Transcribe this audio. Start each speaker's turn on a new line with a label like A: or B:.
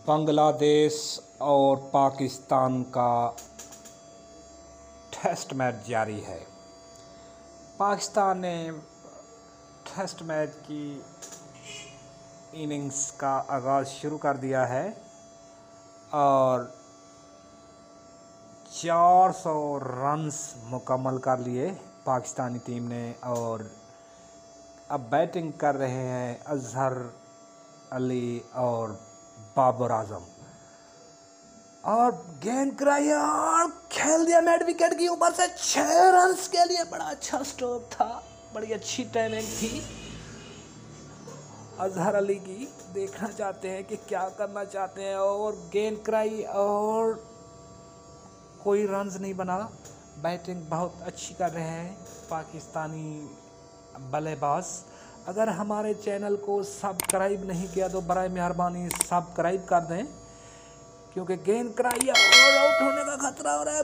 A: बांग्लादेश और पाकिस्तान का test match जारी है। पाकिस्तान ने टेस्ट मैच की इनिंग्स का आगाज़ शुरू कर दिया है और 400 रन्स मुकम्मल कर लिए पाकिस्तानी टीम ने और अब बैटिंग कर रहे हैं अजहर अली और बाबर आजम और गेंद कराई और खेल दिया मिड विकेट के ऊपर से 6 रन्स के लिए। बड़ा अच्छा स्ट्रोक था, बड़ी अच्छी टाइमिंग थी अजहर अली की। देखना चाहते हैं कि क्या करना चाहते हैं और गेंद कराई और कोई रन्स नहीं बना। बैटिंग बहुत अच्छी कर रहे हैं पाकिस्तानी बल्लेबाज। अगर हमारे चैनल को सब्सक्राइब नहीं किया तो बराए मेहरबानी सब्सक्राइब कर दें, क्योंकि गेंद कराई और आउट होने का खतरा हो रहा है।